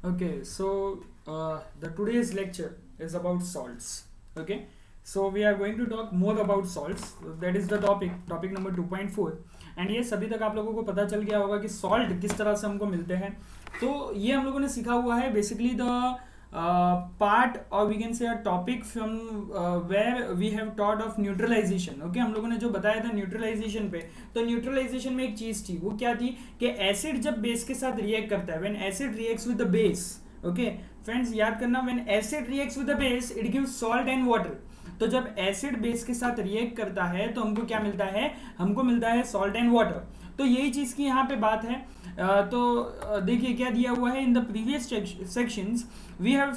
Okay, so the today's lecture is about salts. Okay, so we are going to talk more about salts. That is the topic number 2.4. And ये सभी तक आप लोगों को पता चल गया होगा कि सॉल्ट किस तरह से हमको मिलते हैं. तो ये हम लोगों ने सीखा हुआ है बेसिकली द पार्ट और we can say a topic from where we have taught of neutralisation. Okay, हम लोगों ने जो बताया था न्यूट्रलाइजेशन पे, तो न्यूट्रलाइजेशन में एक चीज थी, वो क्या थी कि एसिड जब बेस के साथ रिएक्ट करता है, when acid reacts with the base. Okay friends, याद करना, when acid reacts with the base it gives salt and water. तो जब एसिड बेस के साथ रिएक्ट करता है तो हमको क्या मिलता है, हमको मिलता है सॉल्ट एंड वाटर. तो यही चीज की यहाँ पे बात है. तो देखिए क्या दिया हुआ है in the previous sections. We have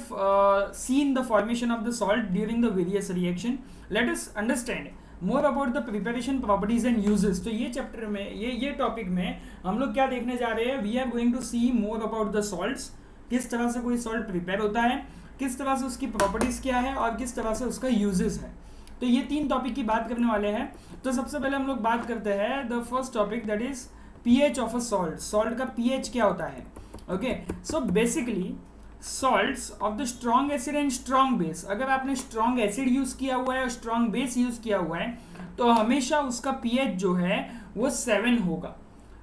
seen the formation of the salt during the various reaction. Let us understand more about the preparation properties and uses. तो ये चैप्टर में ये टॉपिक में हम लोग क्या देखने जा रहे हैं, we are going to see more about the salts. किस तरह से कोई सॉल्ट प्रिपेयर होता है, किस तरह से उसकी प्रॉपर्टीज क्या है और किस तरह से उसका यूजेस है. तो ये तीन टॉपिक की बात करने वाले हैं. तो सबसे पहले हम लोग बात करते हैं the first topic, that is pH of a salt. Salt का पीएच क्या होता है. Okay, so basically salts of the strong acid and strong base. अगर आपने स्ट्रॉन्ग एसिड यूज किया हुआ है और स्ट्रॉन्ग बेस यूज किया हुआ है तो हमेशा उसका पीएच जो है वो 7 होगा.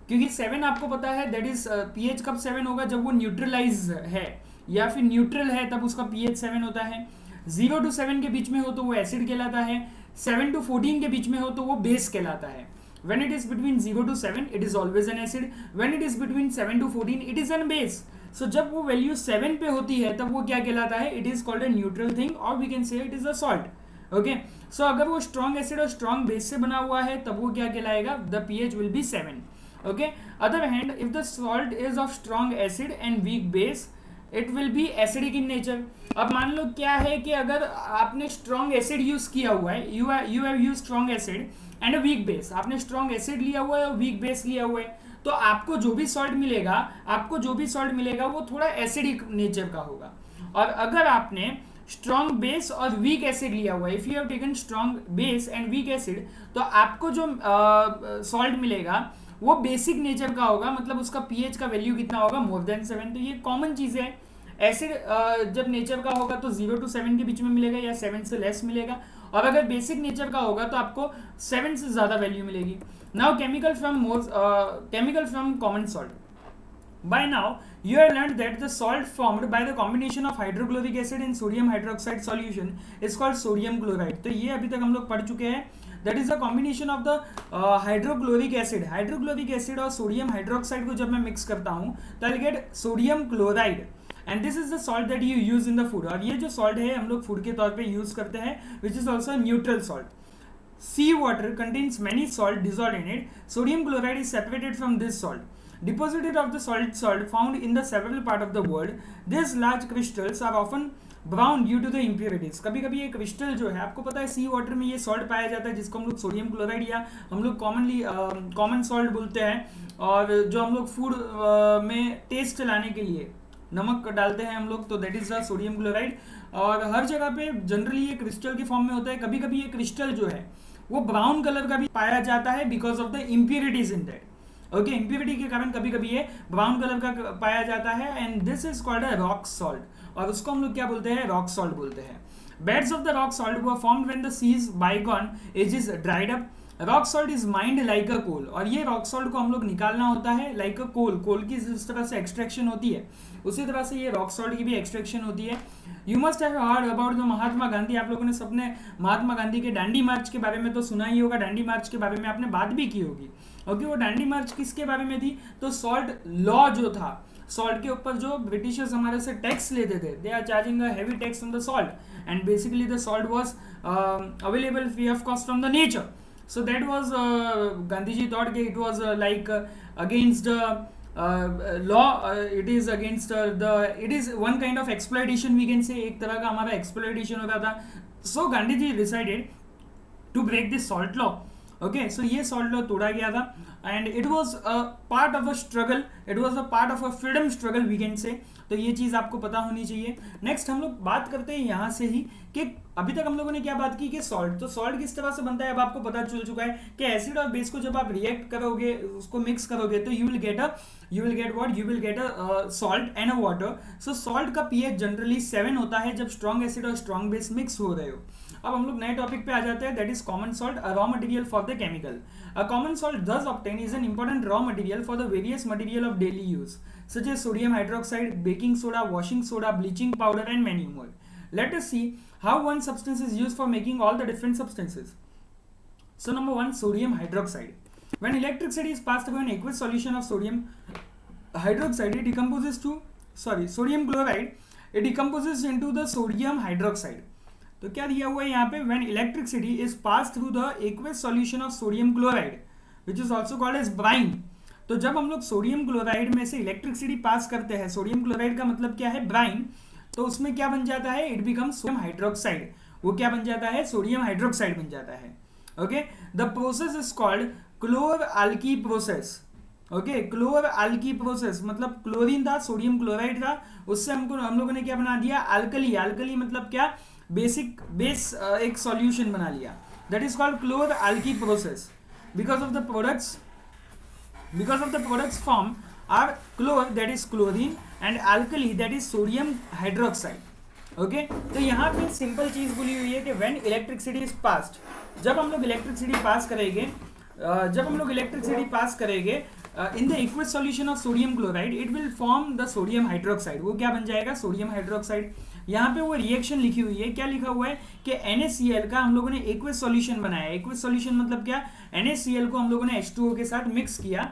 क्योंकि 7 आपको पता है, दैट इज पीएच कब 7 होगा, जब वो न्यूट्रलाइज है या फिर न्यूट्रल है तब उसका पीएच 7 होता है. 0 to 7 के बीच में हो तो वो एसिड कहलाता है. 7 to 14 के बीच में हो तो वो बेस कहलाता है. When it is between 0 to 7 it is always an acid. When it is between 7 to 14 it is an base. So जब वो वैल्यू 7 पे होती है तब वो क्या कहलाता है, it is called a neutral thing or we can say it is a salt. Okay, so अगर वो strong acid और strong base से बना हुआ है तब वो क्या कहलाएगा, the pH will be 7. Okay, other hand if the salt is of strong acid and weak base it will be acidic in nature. अब मान लो क्या है कि अगर आपने स्ट्रॉन्ग एसिड यूज किया हुआ है, you have use strong acid and a weak base. आपने स्ट्रॉन्ग एसिड लिया हुआ है और वीक बेस लिया हुआ है, तो आपको जो भी सॉल्ट मिलेगा वो थोड़ा एसिडिक नेचर का होगा. और अगर आपने स्ट्रॉन्ग बेस और वीक एसिड लिया हुआ है, if you have taken strong base and weak acid, तो आपको जो सॉल्ट मिलेगा वो बेसिक नेचर का होगा. मतलब उसका पीएच का वैल्यू कितना होगा, मोर देन 7. तो ये कॉमन चीज़ है. एसिड जब नेचर का होगा तो 0 to 7 के बीच में मिलेगा या 7 से लेस मिलेगा. और अगर बेसिक नेचर का होगा तो आपको 7 से ज़्यादा वैल्यू मिलेगी. Now chemical from common salt. By now, you have learned that the salt formed by the combination of hydrochloric acid and sodium hydroxide solution is called sodium chloride. तो ये अभी तक हम लोग पढ़ चुके हैं. That is the combination of the hydrochloric acid. Hydrochloric acid और sodium hydroxide को जब मैं mix करता हूँ तो I'll get sodium chloride. And this is the salt that you use in the food. और ये जो salt है हम लोग food के तौर पे use करते हैं, which is also a neutral salt. Sea water contains many salt dissolved in it. Sodium chloride is separated from this salt. Deposited of the salt found in the several part of the world. These large crystals are often brown due to the impurities. कभी कभी ये crystal जो है, आपको पता है सी water में ये सॉल्ट पाया जाता है जिसको हम लोग सोडियम क्लोराइड या हम लोग कॉमन सॉल्ट बोलते हैं. और जो हम लोग फूड में टेस्ट लाने के लिए नमक डालते हैं हम लोग, तो that is the sodium chloride. और हर जगह पे जनरली ये क्रिस्टल के फॉर्म में होता है. कभी कभी ये क्रिस्टल जो है वो ब्राउन कलर का भी पाया जाता है because of the impurities in that. Okay, impurity के कारण कभी कभी ये ब्राउन कलर का पाया जाता है. And this is called a rock salt. और उसको हम लोग क्या बोलते हैं, रॉक सॉल्ट बोलते हैं. Beds of the rock salt were formed when the seas bygone ages dried up. Rock salt is mined like a coal. और ये रॉक सॉल्ट को हम लोग निकालना होता है लाइक अ कोल. कोल की जिस तरह से एक्सट्रैक्शन होती है उसी तरह से ये रॉक सॉल्ट की भी एक्सट्रैक्शन होती है. You must have heard about the Mahatma Gandhi. आप लोगों ने सबने महात्मा गांधी के दांडी मार्च के बारे में तो सुना ही होगा. दांडी मार्च के बारे में आपने बात भी की होगी. ओके, वो दांडी मार्च किसके बारे में थी, तो सॉल्ट लॉ जो था, सॉल्ट के ऊपर जो ब्रिटिशर्स हमारे से टैक्स लेते थे, they are charging a heavy tax on the salt. And basically the salt was available free of cost from the nature. So that was Gandhiji thought that it was like against law. It is against it is one kind of exploitation we can say. एक तरह का हमारा exploitation होता था. So Gandhiji decided to break this salt law. Okay, so ये salt law तोड़ा गया था and it was a part of a struggle, it was a part of a freedom struggle we can say. तो ये चीज़ आपको पता होनी चाहिए। नेक्स्ट हम लोग बात करते हैं यहाँ से ही कि अभी तक हम लोगों ने क्या बात की कि सॉल्ट, तो सॉल्ट किस तरह से बनता है अब आपको पता चल चुका है कि एसिड और बेस को जब आप रिएक्ट करोगे, उसको मिक्स करोगे, तो you will get a salt and a water. So salt का पीएच जनरली 7 होता है जब स्ट्रॉन्ग एसिड और स्ट्रॉन्ग बेस मिक्स हो रहे हो। अब हम लोग नए टॉपिक पे आ जाते हैं, that is common salt, a raw material for the chemical. A common salt thus obtained is an important raw material for the various material of daily use such as sodium hydroxide, baking soda, washing soda, bleaching powder and many more. Let us see how one substance is used for making all the different substances. So number 1, sodium hydroxide. When electricity is passed through an aqueous solution of sodium hydroxide, it decomposes to sodium chloride, it decomposes into the sodium hydroxide. तो क्या दिया हुआ है यहाँ पे, when electricity is pass through the aqueous solution of sodium chloride which is also called as brine. तो जब हम लोग सोडियम क्लोराइड में से इलेक्ट्रिसिटी पास करते हैं, सोडियम क्लोराइड का मतलब क्या है, ब्राइन, तो उसमें क्या बन जाता है, इट बिकम्स सोडियम हाइड्रोक्साइड। वो क्या बन जाता है, सोडियम हाइड्रोक्साइड बन जाता है। Okay, the process is called chlor आल्की प्रोसेस। ओके, क्लोर आल्की प्रोसेस मतलब क्लोरीन था, सोडियम क्लोराइड था, उससे हम लोगों ने क्या बना दिया, अल्कली। अल्कली मतलब क्या, बेस एक सॉल्यूशन बना लिया, दैट इज कॉल्ड क्लोर आल्की process. Because of the products form are chlor that is chlorine and alkali that is sodium hydroxide. Okay, तो यहाँ पे सिंपल चीज बोली हुई है कि व्हेन इलेक्ट्रिसिटी इज पास्ड, जब हम लोग इलेक्ट्रिसिटी पास करेंगे in the aqueous solution of sodium chloride, it will form the sodium hydroxide. वो क्या बन जाएगा, सोडियम हाइड्रोक्साइड। यहाँ पे वो रिएक्शन लिखी हुई है, क्या लिखा हुआ है कि NaCl का हम लोगों ने एक्वस सॉल्यूशन बनाया। एक्वस सॉल्यूशन मतलब क्या, NaCl को हम लोगों ने H2O के साथ मिक्स किया।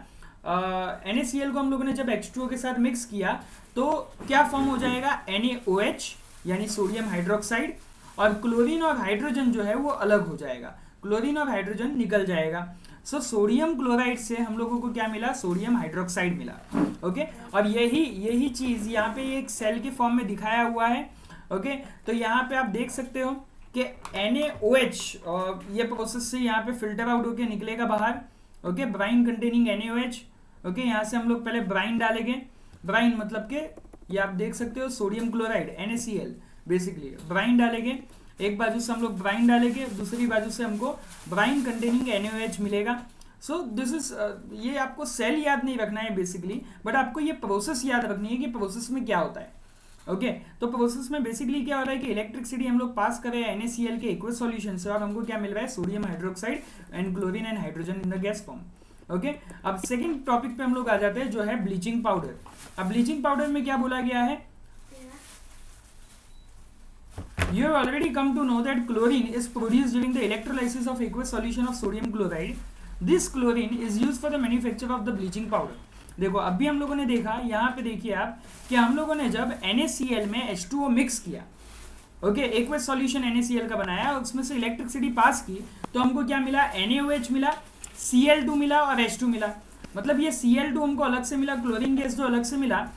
NaCl को हम लोगों ने जब H2O के साथ मिक्स किया तो क्या फॉर्म हो जाएगा, NaOH यानी सोडियम हाइड्रोक्साइड, और क्लोरीन और हाइड्रोजन जो है वो अलग हो जाएगा, क्लोरीन और हाइड्रोजन निकल जाएगा। सो सोडियम क्लोराइड से हम लोगों को क्या मिला, सोडियम हाइड्रोक्साइड मिला। ओके, और यही चीज यहाँ पे एक सेल के फॉर्म में दिखाया हुआ है। ओके, तो यहाँ पे आप देख सकते हो कि NaOH ये प्रोसेस से यहाँ पे फिल्टर आउट होके निकलेगा बाहर। Okay, brine containing NaOH। Okay, यहाँ से हम लोग पहले ब्राइन डालेंगे, ब्राइन मतलब कि ये आप देख सकते हो sodium chloride NaCl, basically brine डालेंगे, एक बाजू से हम लोग ब्राइन डालेंगे, दूसरी बाजू से हमको ब्राइन कंटेनिंग NaOH मिलेगा। सो दिस इज, ये आपको सेल याद नहीं रखना है बेसिकली, बट आपको ये प्रोसेस याद रखनी है कि प्रोसेस में क्या होता है। ओके, तो प्रोसेस में बेसिकली क्या हो रहा है कि इलेक्ट्रिसिटी हम लोग पास कर रहे हैं NaCl के एक्वस सॉल्यूशन से, और हमको क्या मिल रहा है, sodium hydroxide and chlorine and hydrogen in the gas form. Okay, अब सेकंड टॉपिक पे हम लोग आ जाते हैं जो है ब्लीचिंग पाउडर। अब ब्लीचिंग पाउडर में क्या बोला गया है, you have already come to know that chlorine is produced during the electrolysis of aqueous solution of sodium chloride. This chlorine is used for the manufacture of the bleaching powder. देखो अभी हम लोगों ने देखा, यहाँ पे देखिए आप कि हम लोगों ने जब NaCl में H2O मिक्स किया, ओके, एक्वस सॉल्यूशन NaCl का बनाया, उसमें से इलेक्ट्रिसिटी पास की, तो हमको क्या मिला, NaOH मिला, Cl2 मिला और H2 मिला। मतलब ये Cl2 हमको अलग से मिला, क्लोरीन गैस जो अलग से मिला,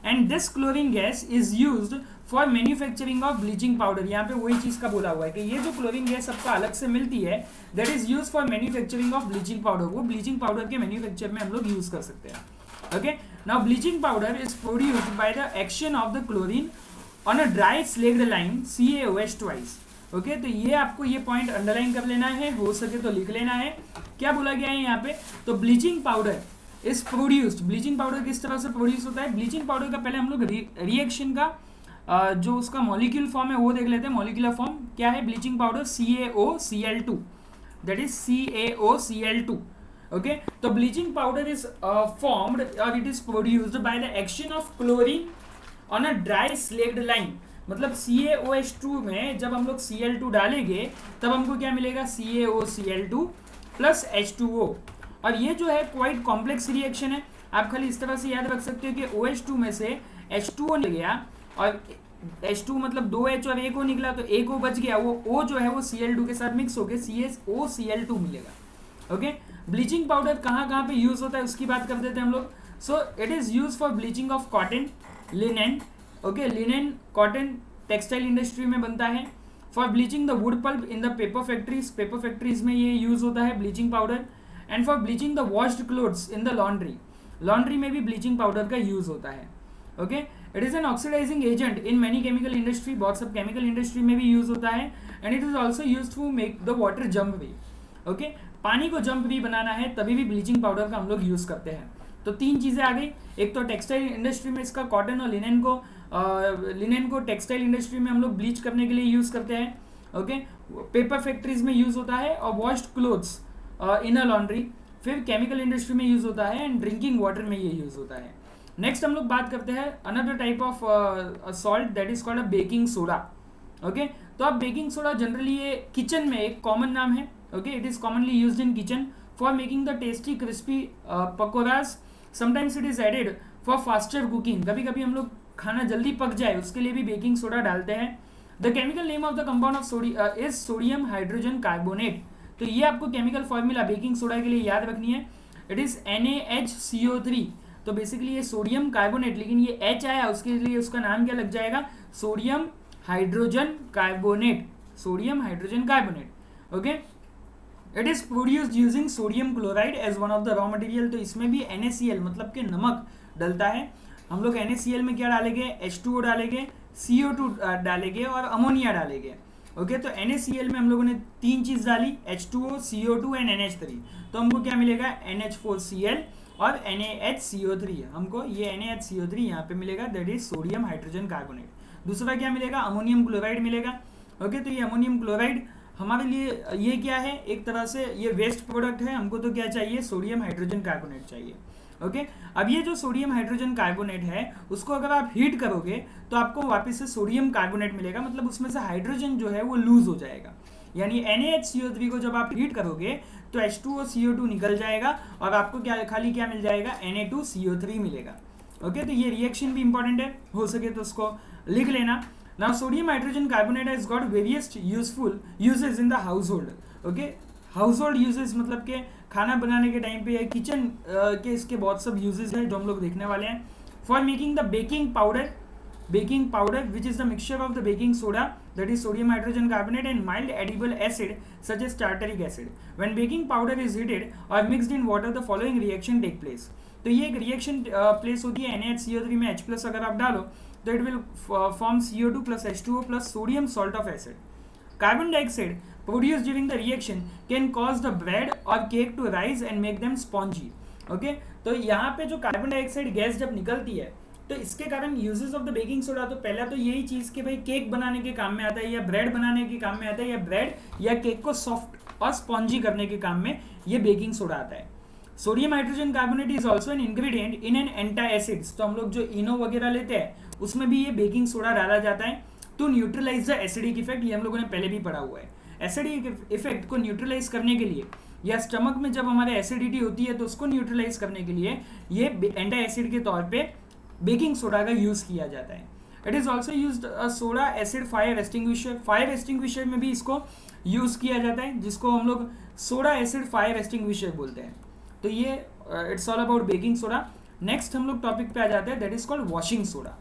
and this chlorine gas is used for manufacturing of bleaching powder. यहाँ पे वही चीज का बोला हुआ है कि ये जो क्लोरीन गैस सबको अलग से मिलती है, that is use for manufacturing of bleaching powder. वो ब्लीचिंग पाउडर के मैन्युफैक्चर में हम लोग यूज कर सकते हैं। Okay, now bleaching powder is produced by the action of the chlorine on a dry slaked lime CaOH twice. Okay, तो ये आपको ये पॉइंट अंडरलाइन कर लेना है, हो सके तो लिख लेना है। क्या बोला गया है यहाँ पे, तो bleaching powder is produced, bleaching powder किस तरह से प्रोड्यूस होता है, ब्लीचिंग पाउडर का पहले हम लोग रिएक्शन का जो उसका मॉलिक्यूल फॉर्म है वो देख लेते हैं। मॉलिक्यूलर फॉर्म क्या है bleaching powder, CaOCl2, that is CaOCl2। Okay, तो ब्लीचिंग पाउडर इज फॉर्म्ड और it is produced by the action of chlorine on a dry slaked lime. मतलब CaOH2 में जब हम लोग Cl2 डालेंगे तब हमको क्या मिलेगा, CaOCl2 प्लस H2O। और ये जो है क्वाइट कॉम्प्लेक्स रिएक्शन है, आप खाली इस तरह से याद रख सकते हो कि OH2 में से H2O निकल गया, और H2 मतलब 2H और 1O निकला, तो 1O बच गया, वो O जो है वो Cl2 के साथ मिक्स होकर CaOCl2 मिलेगा। ओके, ब्लीचिंग पाउडर कहाँ कहाँ पे यूज होता है उसकी बात कर देते हैं हम लोग। So it is use for bleaching of cotton, linen. Okay, linen cotton textile industry में बनता है। For bleaching the wood pulp in the paper factories में ये यूज होता है bleaching powder. And for bleaching the washed clothes in the laundry में भी bleaching powder का यूज होता है. Okay, it is an oxidising agent in many chemical industry, बहुत सब केमिकल इंडस्ट्री में भी यूज होता है. And it is also use to make the water jump भी. ओके, पानी को जंप भी बनाना है तभी भी ब्लीचिंग पाउडर का हम लोग यूज करते हैं. तो तीन चीजें आ गई. एक तो टेक्सटाइल इंडस्ट्री में इसका कॉटन और लिनेन को टेक्सटाइल इंडस्ट्री में हम लोग ब्लीच करने के लिए यूज करते हैं. ओके, पेपर फैक्ट्रीज में यूज होता है और वॉश्ड क्लोथ्स इन अ लॉन्ड्री. फिर केमिकल इंडस्ट्री में यूज होता है एंड ड्रिंकिंग वाटर में ये यूज होता है. नेक्स्ट हम लोग बात करते हैं another type of salt that is called a baking soda. Okay, तो अब बेकिंग सोडा जनरली ये किचन में एक कॉमन नाम है. Okay, it is commonly used in kitchen for making the tasty crispy pakoras. Sometimes it is added for faster cooking. कभी कभी हम लोग खाना जल्दी पक जाए उसके लिए भी बेकिंग सोडा डालते हैं. The chemical name of the compound of is sodium hydrogen carbonate. तो ये आपको केमिकल फॉर्मूला बेकिंग सोडा के लिए याद रखनी है. It is NaHCO3. तो बेसिकली ये सोडियम कार्बोनेट, लेकिन ये H आया उसके लिए उसका नाम क्या लग जाएगा, sodium hydrogen carbonate. Sodium hydrogen carbonate. Okay, it is produced using sodium chloride as one of the raw material. तो इसमें भी NaCl मतलब कि नमक डलता है. हम लोग NaCl में क्या डालेंगे, H2O डालेंगे, CO2 डालेंगे और अमोनिया डालेंगे. ओके, तो NaCl में हम लोगों ने तीन चीज डाली, H2O, CO2 एंड NH3. तो हमको क्या मिलेगा, NH4Cl और NaHCO3. हमको ये NaHCO3 यहाँ पे मिलेगा, that is sodium hydrogen carbonate. दूसरा क्या मिलेगा, अमोनियम क्लोराइड मिलेगा. ओके, तो ये अमोनियम क्लोराइड हमारे लिए ये क्या है, एक तरह से ये वेस्ट प्रोडक्ट है. हमको तो क्या चाहिए, सोडियम हाइड्रोजन कार्बोनेट चाहिए. ओके, अब ये जो सोडियम हाइड्रोजन कार्बोनेट है उसको अगर आप हीट करोगे तो आपको वापस से सोडियम कार्बोनेट मिलेगा. मतलब उसमें से हाइड्रोजन जो है वो लूज हो जाएगा. यानी NaHCO3 को जब आप हीट करोगे तो H2O CO2 निकल जाएगा और आपको क्या खाली क्या मिल जाएगा, Na2CO3 मिलेगा. ओके, तो ये रिएक्शन भी इंपॉर्टेंट है, हो सके तो उसको लिख लेना. Now sodium hydrogen carbonate has got various useful uses in the house hold. Okay, house hold uses मतलब के खाना बनाने के टाइम पे किचन के इसके बहुत सब यूजेस हैं जो हम लोग देखने वाले हैं. For making the baking powder which is the mixture of the baking soda, that is sodium hydrogen carbonate and mild edible acid such as tartaric acid. When baking powder is heated or mixed in water, the following reaction take place. तो ये एक reaction place होती है NaHCO3 में H+ अगर आप डालो तो it will form CO2 plus H2O plus sodium salt of acid. Carbon dioxide produced during the reaction can cause the bread or cake to rise and make them spongy. Okay, तो यहाँ पे जो carbon dioxide gas जब निकलती है तो इसके कारण uses of the baking soda, तो पहला तो यही चीज़ कि भाई केक बनाने के काम में आता है या ब्रेड बनाने के काम में आता है या ब्रेड या केक को सॉफ्ट और स्पॉन्जी करने के काम में ये बेकिंग सोडा आता है. Sodium hydrogen carbonate is also an ingredient in an anti acids. तो हम लोग जो इनो वगैरह लेते हैं उसमें भी ये बेकिंग सोडा डाला जाता है to neutralise the acidic effect. ये हम लोगों ने पहले भी पढ़ा हुआ है. एसिडिक इफेक्ट को न्यूट्रलाइज करने के लिए या स्टमक में जब हमारे एसिडिटी होती है तो उसको न्यूट्रलाइज करने के लिए ये एंटी एसिड के तौर पे बेकिंग सोडा का यूज किया जाता है. It is also used soda acid fire extinguisher. Fire extinguisher में भी इसको यूज किया जाता है जिसको हम लोग सोडा एसिड फायर एक्सटिंग्विशर बोलते हैं. तो ये it's all about baking soda. Next हम लोग टॉपिक पे आ जाते हैं, that is called washing soda.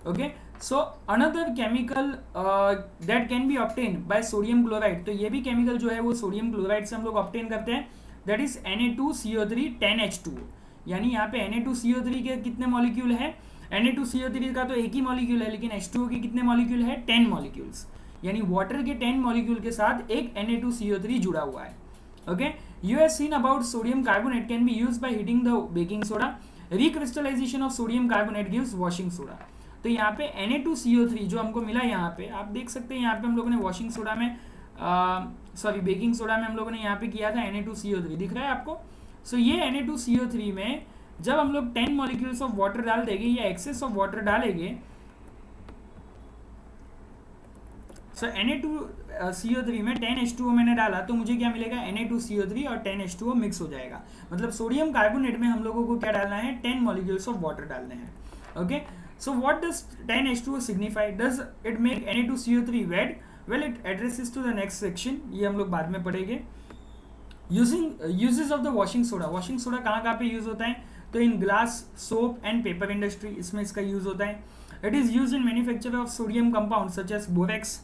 Okay, so another chemical that can be obtain bye sodium chloride. तो ये भी केमिकल जो है वो सोडियम क्लोराइड से हम लोग ऑब्टेन करते हैं, दैट इज Na2CO3 10H2O. यानी यहाँ पे Na2CO3 के कितने मॉलिक्यूल है, Na2CO3 का तो एक ही मॉलिक्यूल है लेकिन H2O के कितने मॉलिक्यूल है, 10 मॉलिक्यूल्स. यानी वाटर के 10 मॉलिक्यूल के साथ एक Na2CO3 जुड़ा हुआ है. Okay, you have seen about sodium carbonate can be used by heating the baking soda. Recrystallisation of sodium carbonate gives washing soda. तो यहाँ पे Na2CO3 जो हमको मिला यहाँ पे आप देख सकते हैं, यहाँ पे हम लोगों ने वॉशिंग सोडा में बेकिंग सोडा में हम लोगों ने यहाँ पे किया था Na2CO3, दिख रहा है आपको. सो ये Na2CO3 में जब हम लोग 10 मॉलिक्यूल्स ऑफ वाटर डाल देंगे या एक्सेस ऑफ वाटर डालेंगे, सो Na2CO3 में 10H2O मैंने डाला तो मुझे क्या मिलेगा, Na2CO3 और 10H2O मिक्स हो जाएगा. मतलब सोडियम कार्बोनेट में हम लोगों को क्या डालना है, 10 मॉलिक्यूल्स ऑफ वाटर डालने हैं. Okay, so what does 10H2O signify, does it make Na2CO3 wet? Well, it addresses to the next section, ये हम लोग बाद में पढ़ेंगे. Uses of the washing soda. Washing soda कहाँ पे यूज होता है, तो in glass, soap and paper industry, इसमें इसका यूज होता है. It is use in manufacture of sodium compound such as borax.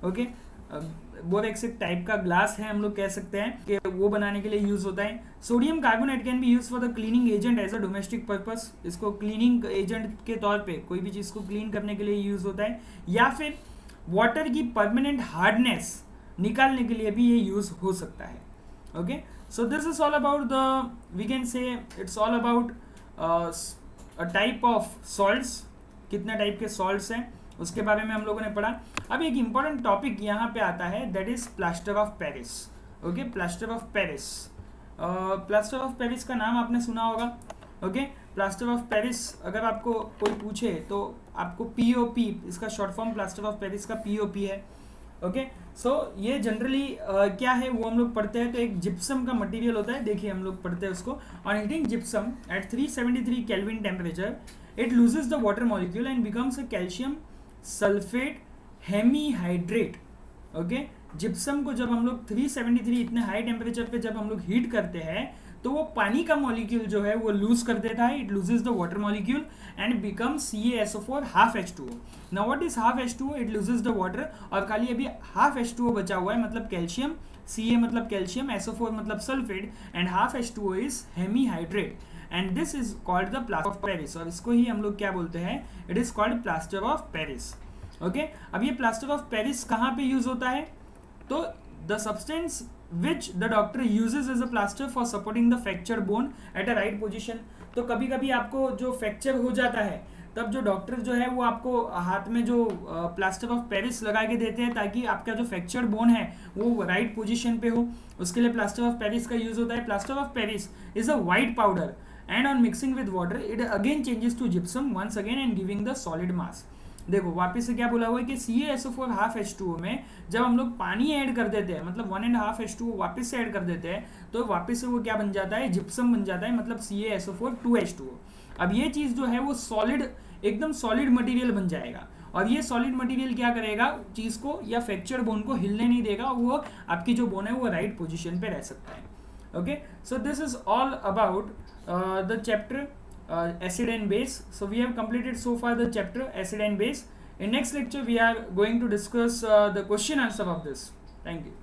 Okay, borax एक टाइप का ग्लास है, हम लोग कह सकते हैं कि वो बनाने के लिए यूज होता है। Sodium carbonate can be use for the cleaning agent as a domestic purpose, इसको क्लीनिंग एजेंट के तौर पे कोई भी चीज़ को क्लीन करने के लिए यूज होता है, या फिर वाटर की परमानेंट हार्डनेस निकालने के लिए भी ये यूज हो सकता है। Okay, so this is all about the, we can say it's all about a type of salts, कितने टाइप के सॉल्ट्स हैं उसके बारे में हम लोगों ने पढ़ा। अब एक इंपॉर्टेंट टॉपिक यहाँ पे आता है, that is plaster of Paris. Okay, plaster of Paris, plaster of Paris का नाम आपने सुना होगा। ओके, प्लास्टर ऑफ पेरिस अगर आपको कोई पूछे तो आपको पीओपी, इसका short form plaster of Paris का पीओपी है। ओके, सो ये जनरली क्या है वो हम लोग पढ़ते हैं, तो एक जिप्सम का मटेरियल होता है, देखिए हम लोग पढ़ते हैं उसको। On heating gypsum at 373 kelvin temperature it loses the water molecule and becomes a calcium sulphate hemihydrate. Okay, gypsum को जब हम लोग 373 इतने हाई टेम्परेचर पे जब हम लोग हीट करते हैं तो वो पानी का मॉलिक्यूल जो है वो लूज कर देता है, it loses the water molecule and becomes CaSO4 half H2O। Now what is half H2O? It loses the water, और खाली अभी हाफ H2O बचा हुआ है, मतलब कैल्शियम, Ca मतलब कैल्शियम, SO4 मतलब sulphate, and half H2O is hemihydrate, and this is called the plaster of Paris, और इसको ही हम लोग क्या बोलते हैं, it is called plaster of Paris. Okay, अब ये प्लास्टर ऑफ पेरिस कहाँ पे यूज होता है, तो the substance which the doctor uses as a plaster for supporting the fracture bone at a right position. तो कभी कभी आपको जो फ्रैक्चर हो जाता है तब जो डॉक्टर जो है वो आपको हाथ में जो प्लास्टर ऑफ पेरिस लगा के देते हैं ताकि आपका जो फ्रैक्चर बोन है वो राइट पोजीशन पे हो, उसके लिए प्लास्टर ऑफ पेरिस का यूज होता है। Plaster of Paris is a white powder and on mixing with water it again changes to gypsum once again and giving the solid mass. देखो वापस से क्या बोला हुआ है कि CaSO4 हाफ H2O में जब हम लोग पानी ऐड कर देते हैं, मतलब 1.5 H2O वापस से ऐड कर देते हैं, तो वापस से वो क्या बन जाता है, जिप्सम बन जाता है, मतलब CaSO4 2H2O। अब ये चीज़ जो है वो सॉलिड, एकदम सॉलिड मटेरियल बन जाएगा, और ये सॉलिड मटेरियल क्या करेगा, चीज़ को या फ्रैक्चर बोन को हिलने नहीं देगा, वो आपकी जो बोन है वो राइट पोजिशन पे रह सकता है। Okay, so this is all about the chapter acid and base. So we have completed so far the chapter acid and base. In next lecture we are going to discuss the question answer of this. Thank you.